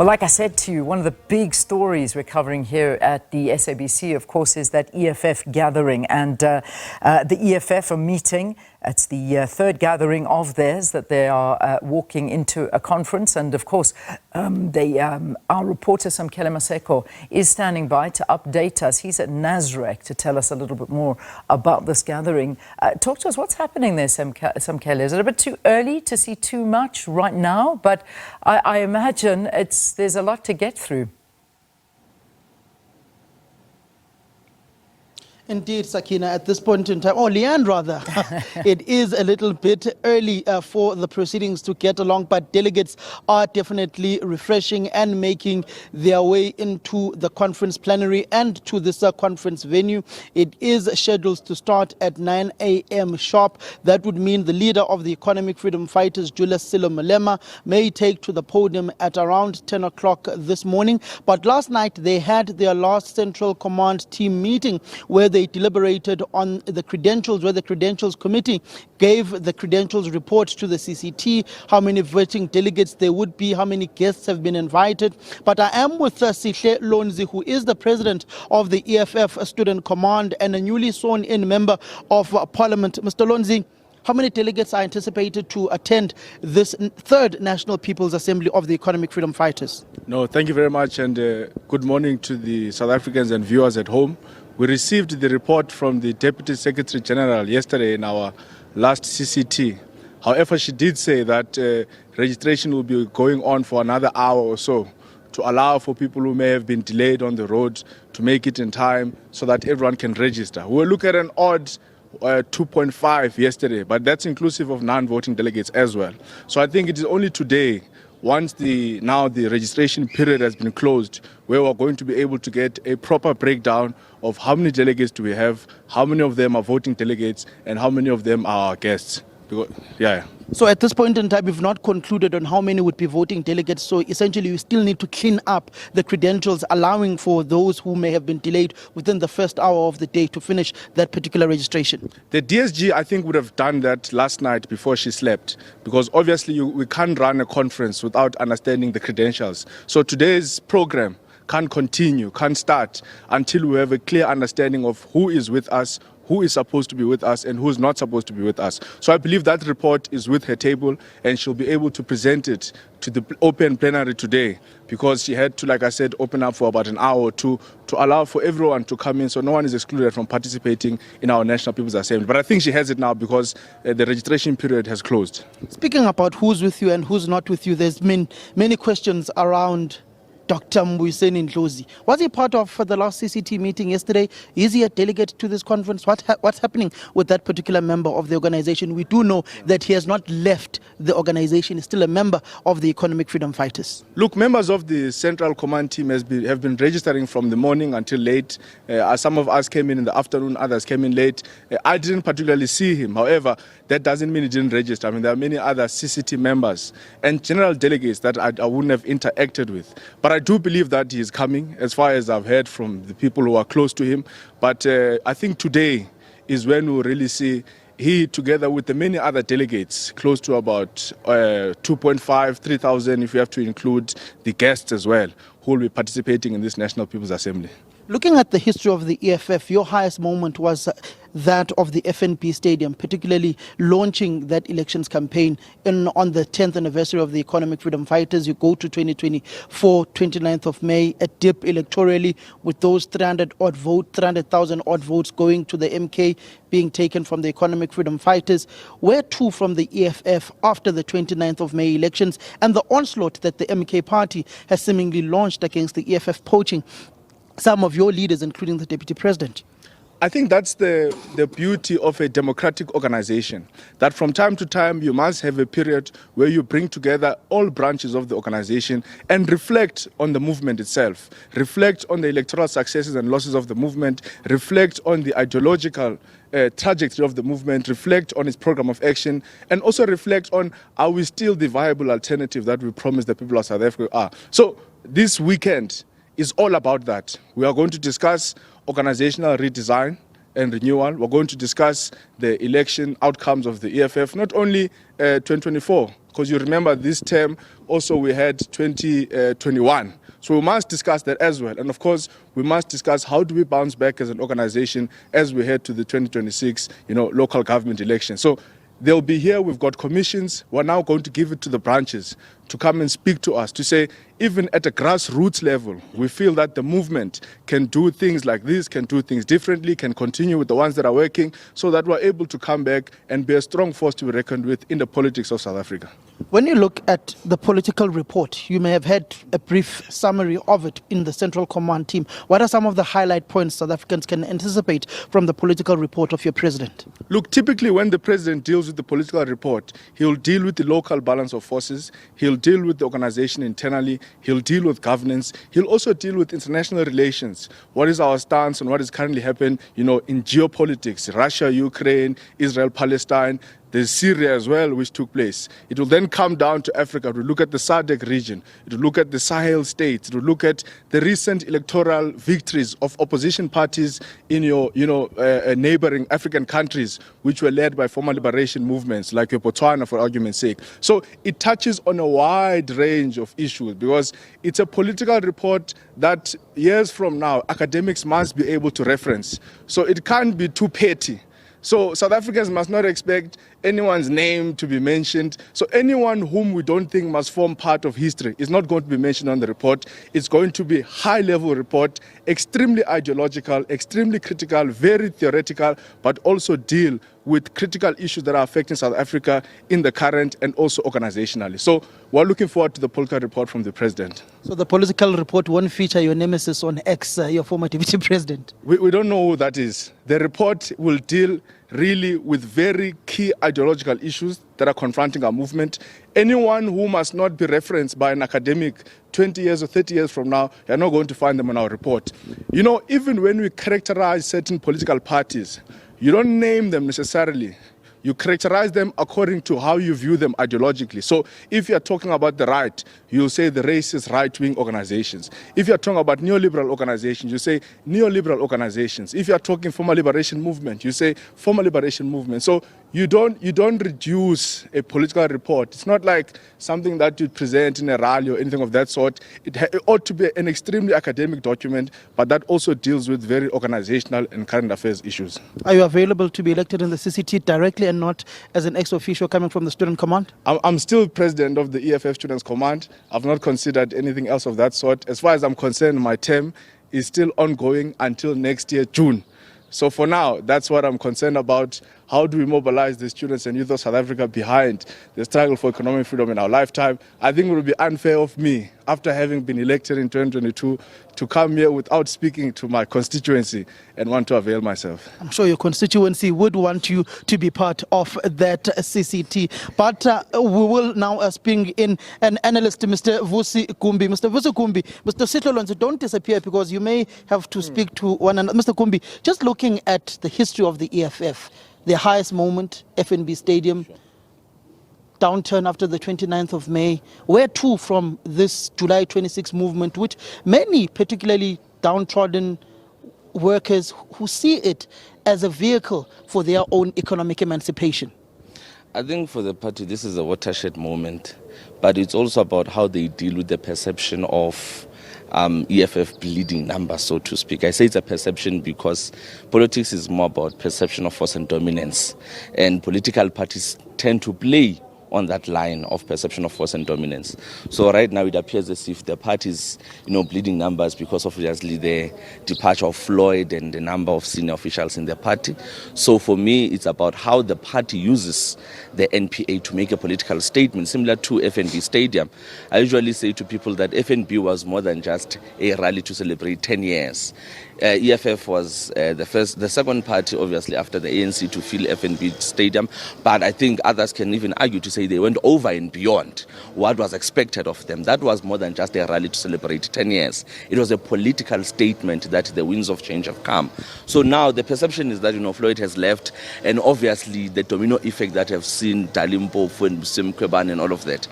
Well, like I said to you, one of the big stories we're covering here at the SABC, of course, is that EFF gathering. And the EFF are meeting. It's the third gathering of theirs that they are walking into a conference. And of course, our reporter, Samkele Maseko, is standing by to update us. He's at Nasrec to tell us a little bit more about this gathering. Talk to us, what's happening there, Samkele? Is it a bit too early to see too much right now? But I imagine there's a lot to get through. Indeed, Sakina, at this point in time, Leanne rather, it is a little bit early for the proceedings to get along, but delegates are definitely refreshing and making their way into the conference plenary and to this conference venue. It is scheduled to start at 9 a.m. sharp. That would mean the leader of the Economic Freedom Fighters, Sihle Lonzi, may take to the podium at around 10 o'clock this morning. But last night they had their last Central Command team meeting where they deliberated on the credentials, where the Credentials Committee gave the credentials report to the CCT, how many voting delegates there would be, how many guests have been invited. But I am with Sihle Lonzi, who is the president of the EFF Student Command and a newly sworn in member of Parliament. Mr. Lonzi, how many delegates are anticipated to attend this third National People's Assembly of the Economic Freedom Fighters? No, thank you very much, and good morning to the South Africans and viewers at home. We received the report from the Deputy Secretary General yesterday in our last CCT. However, she did say that registration will be going on for another hour or so to allow for people who may have been delayed on the road to make it in time so that everyone can register. We'll look at an odd 2.5 yesterday, but that's inclusive of non-voting delegates as well. So I think it is only today, once the registration period has been closed, where we're going to be able to get a proper breakdown of how many delegates do we have, how many of them are voting delegates, and how many of them are our guests. So at this point in time, we've not concluded on how many would be voting delegates. So essentially, you still need to clean up the credentials, allowing for those who may have been delayed within the first hour of the day to finish that particular registration. The DSG, I think, would have done that last night before she slept, because obviously we can't run a conference without understanding the credentials. So today's program can't continue, can't start until we have a clear understanding of who is with us, who is supposed to be with us, and who is not supposed to be with us. So I believe that report is with her table, and she'll be able to present it to the open plenary today, because she had to, like I said, open up for about an hour or two to allow for everyone to come in, so no one is excluded from participating in our National People's Assembly. But I think she has it now because the registration period has closed. Speaking about who's with you and who's not with you, there's been many questions around Dr. Lonzi. Was he part of the last CCT meeting yesterday? Is he a delegate to this conference? What's happening with that particular member of the organization? We do know that he has not left the organization. He's still a member of the Economic Freedom Fighters. Look, members of the Central Command team have been registering from the morning until late. Some of us came in the afternoon, others came in late. I didn't particularly see him. However, that doesn't mean he didn't register. I mean, there are many other CCT members and general delegates that I wouldn't have interacted with. But I do believe that he is coming, as far as I've heard from the people who are close to him. But I think today is when we'll really see he, together with the many other delegates, close to about 2.5, 3,000, if you have to include the guests as well, who will be participating in this National People's Assembly. Looking at the history of the EFF, your highest moment was that of the FNB Stadium, particularly launching that elections campaign on the 10th anniversary of the Economic Freedom Fighters. You go to 2024, 29th of May, a dip electorally with those 300,000 odd votes going to the MK, being taken from the Economic Freedom Fighters. Where to from the EFF after the 29th of May elections and the onslaught that the MK party has seemingly launched against the EFF, poaching some of your leaders, including the Deputy President? I think that's the beauty of a democratic organization, that from time to time you must have a period where you bring together all branches of the organization and reflect on the movement itself, reflect on the electoral successes and losses of the movement, reflect on the ideological trajectory of the movement, reflect on its program of action, and also reflect on, are we still the viable alternative that we promised the people of South Africa are. So this weekend is all about that. We are going to discuss organizational redesign and renewal. We're going to discuss the election outcomes of the EFF, not only 2024, because you remember this term also we had 2021. So we must discuss that as well. And of course, we must discuss how do we bounce back as an organization as we head to the 2026, local government election. So they'll be here. We've got commissions. We're now going to give it to the branches to come and speak to us, to say, even at a grassroots level, we feel that the movement can do things like this, can do things differently, can continue with the ones that are working, so that we're able to come back and be a strong force to be reckoned with in the politics of South Africa. When you look at the political report, you may have had a brief summary of it in the Central Command team. What are some of the highlight points South Africans can anticipate from the political report of your president? Look, typically when the president deals with the political report, he'll deal with the local balance of forces, he'll deal with the organization internally, he'll deal with governance, he'll also deal with international relations. What is our stance on what is currently happening, in geopolitics, Russia, Ukraine, Israel, Palestine, there's Syria as well, which took place. It will then come down to Africa. It will look at the SADC region. It will look at the Sahel states. It will look at the recent electoral victories of opposition parties in your, neighboring African countries, which were led by former liberation movements like Botswana, for argument's sake. So it touches on a wide range of issues because it's a political report that years from now, academics must be able to reference. So it can't be too petty. So South Africans must not expect anyone's name to be mentioned. So anyone whom we don't think must form part of history is not going to be mentioned on the report. It's going to be a high-level report, extremely ideological, extremely critical, very theoretical, but also deal with critical issues that are affecting South Africa in the current and also organizationally. So we're looking forward to the political report from the president. So the political report won't feature your nemesis on X, your former deputy president? We don't know who that is. The report will deal really with very key ideological issues that are confronting our movement. Anyone who must not be referenced by an academic 20 years or 30 years from now, you're not going to find them on our report. Even when we characterize certain political parties, you don't name them necessarily. You characterize them according to how you view them ideologically. So if you're talking about the right, you'll say the racist right-wing organizations. If you're talking about neoliberal organizations, you say neoliberal organizations. If you're talking former liberation movement, you say former liberation movement. So you don't reduce a political report. It's not like something that you present in a rally or anything of that sort. It ought to be an extremely academic document, but that also deals with very organizational and current affairs issues. Are you available to be elected in the CCT directly and not as an ex-officio coming from the Student Command? I'm still president of the EFF Students Command. I've not considered anything else of that sort. As far as I'm concerned, my term is still ongoing until next year, June. So for now, that's what I'm concerned about. How do we mobilize the students and youth of South Africa behind the struggle for economic freedom in our lifetime? I think it would be unfair of me, after having been elected in 2022, to come here without speaking to my constituency and want to avail myself. I'm sure your constituency would want you to be part of that CCT. But we will now bring in an analyst, Mr. Vusi Kumbi. Mr. Vusi Kumbi, Mr. Sihle Lonzi, don't disappear because you may have to speak to one another. Mr. Kumbi, just looking at the history of the EFF, the highest moment, FNB Stadium, downturn after the 29th of May. Where to from this July 26 movement, which many, particularly downtrodden workers, who see it as a vehicle for their own economic emancipation? I think for the party, this is a watershed moment, but it's also about how they deal with the perception of EFF bleeding numbers, so to speak. I say it's a perception because politics is more about perception of force and dominance, and political parties tend to play on that line of perception of force and dominance. So right now it appears as if the party is, bleeding numbers because of obviously the departure of Floyd and the number of senior officials in the party. So for me, it's about how the party uses the NPA to make a political statement, similar to FNB Stadium. I usually say to people that FNB was more than just a rally to celebrate 10 years. EFF was the second party, obviously, after the ANC to fill FNB Stadium. But I think others can even argue to say they went over and beyond what was expected of them. That was more than just a rally to celebrate 10 years. It was a political statement that the winds of change have come. So now the perception is that, Floyd has left, and obviously the domino effect that have seen Dalimpo, Samkele, and all of that.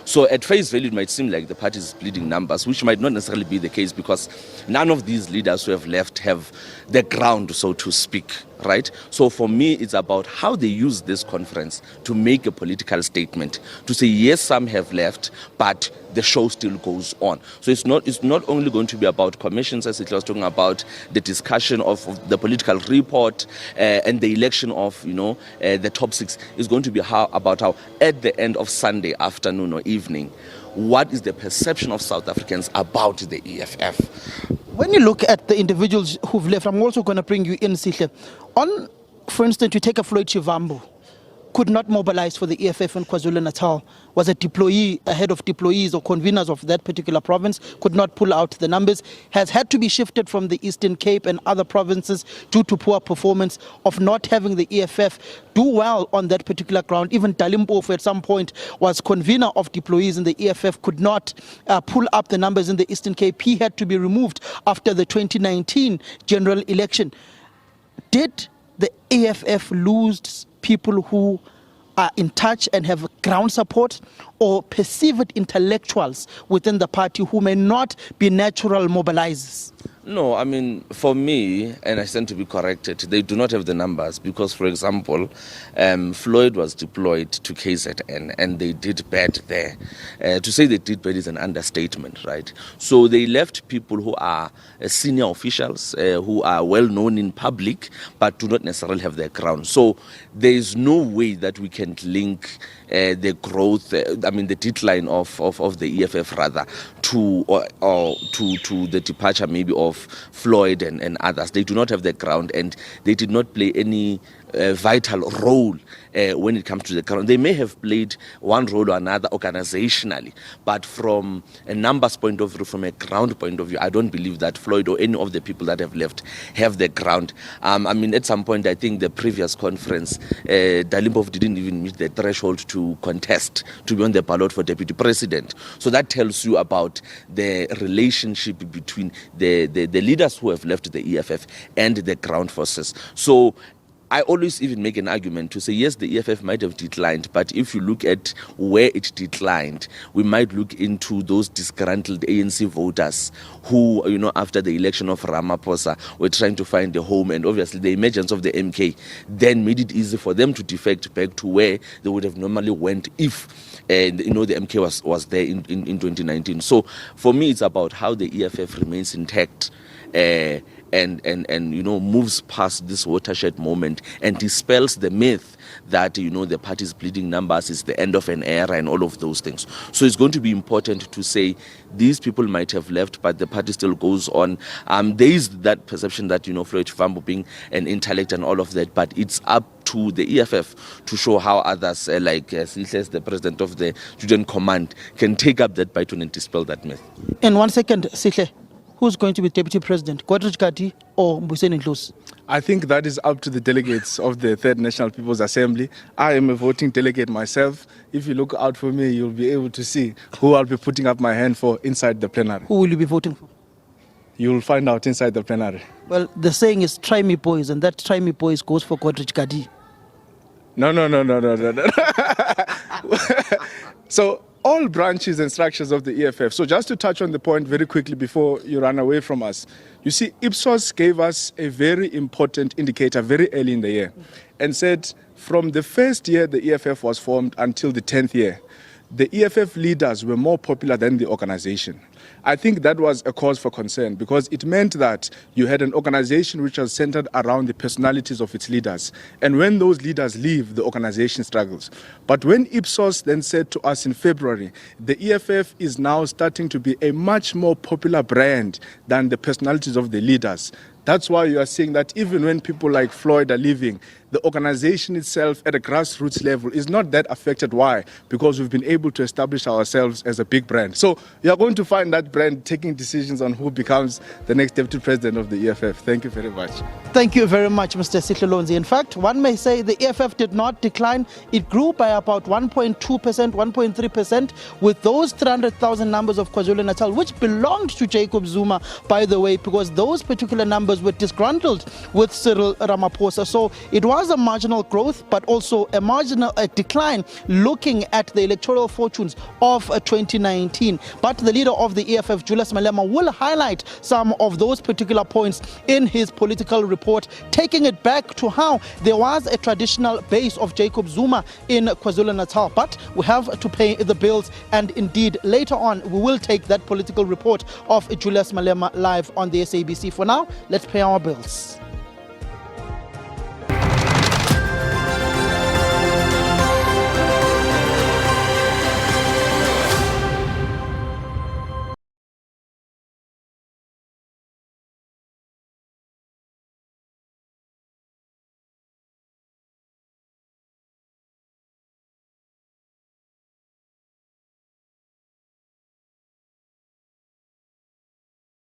So at face value, it might seem like the party is bleeding numbers, which might not necessarily be the case because none of these leaders who have left have the ground, so to speak, right? So for me, it's about how they use this conference to make a political statement, to say, yes, some have left, but the show still goes on. So it's not only going to be about commissions, as it was talking about, the discussion of the political report and the election of, the top six. It's going to be about how at the end of Sunday afternoon or evening, what is the perception of South Africans about the EFF? When you look at the individuals who've left, I'm also going to bring you in, Sihle. For instance, you take a Floyd Shivambu, could not mobilize for the EFF in KwaZulu-Natal, was a deployee, a head of deployees or conveners of that particular province, could not pull out the numbers, has had to be shifted from the Eastern Cape and other provinces due to poor performance of not having the EFF do well on that particular ground. Even Dalimpofu at some point was convener of deployees in the EFF, could not pull up the numbers in the Eastern Cape. He had to be removed after the 2019 general election. Did the EFF lose people who are in touch and have ground support, or perceived intellectuals within the party who may not be natural mobilizers? No, I mean, for me, and I stand to be corrected, they do not have the numbers because, for example, Floyd was deployed to KZN and they did bad there. To say they did bad is an understatement, right? So they left people who are senior officials, who are well known in public, but do not necessarily have their ground. So there is no way that we can link the growth, the decline of the EFF rather, to the departure maybe of Floyd and others. They do not have the ground, and they did not play any vital role when it comes to the ground. They may have played one role or another organizationally, but from a numbers point of view, from a ground point of view, I don't believe that Floyd or any of the people that have left have the ground. At some point, I think the previous conference, Dalimpofu didn't even meet the threshold to contest, to be on the ballot for deputy president. So that tells you about the relationship between the leaders who have left the EFF and the ground forces. So I always even make an argument to say, yes, the EFF might have declined, but if you look at where it declined, we might look into those disgruntled ANC voters who, after the election of Ramaphosa, were trying to find a home, and obviously the emergence of the MK then made it easy for them to defect back to where they would have normally went if the MK was there in 2019. So for me, it's about how the EFF remains intact and moves past this watershed moment and dispels the myth that the party's bleeding numbers is the end of an era and all of those things. So it's going to be important to say these people might have left, but the party still goes on. There is that perception that Floyd Shivambu being an intellect and all of that, but it's up to the EFF to show how others like Sihle, the president of the Student Command, can take up that baton and dispel that myth. In 1 second, Sihle, who's going to be deputy president, Godrich Kati or Mbuseni Ndlozi? I think that is up to the delegates of the Third National People's Assembly. I am a voting delegate myself. If you look out for me, you'll be able to see who I'll be putting up my hand for inside the plenary. Who will you be voting for? You'll find out inside the plenary. Well, the saying is try me boys, and that try me boys goes for Godrich Kati. No. So all branches and structures of the EFF. So just to touch on the point very quickly before you run away from us. You see, Ipsos gave us a very important indicator very early in the year and said from the first year the EFF was formed until the 10th year, the EFF leaders were more popular than the organization. I think that was a cause for concern because it meant that you had an organization which was centered around the personalities of its leaders. And when those leaders leave, the organization struggles. But when Ipsos then said to us in February, the EFF is now starting to be a much more popular brand than the personalities of the leaders. That's why you are seeing that even when people like Floyd are leaving, the organization itself at a grassroots level is not that affected. Why? Because we've been able to establish ourselves as a big brand. So you're going to find that brand taking decisions on who becomes the next deputy president of the EFF. Thank you very much. Thank you very much, Mr. Sihle Lonzi. In fact, one may say the EFF did not decline. It grew by about 1.2%, 1.3%, with those 300,000 numbers of KwaZulu-Natal, which belonged to Jacob Zuma, by the way, because those particular numbers members were disgruntled with Cyril Ramaphosa. So it was a marginal growth, but also a marginal decline looking at the electoral fortunes of 2019. But the leader of the EFF, Julius Malema, will highlight some of those particular points in his political report, taking it back to how there was a traditional base of Jacob Zuma in KwaZulu-Natal. But we have to pay the bills, and indeed later on we will take that political report of Julius Malema live on the SABC. For now, let's pay our bills.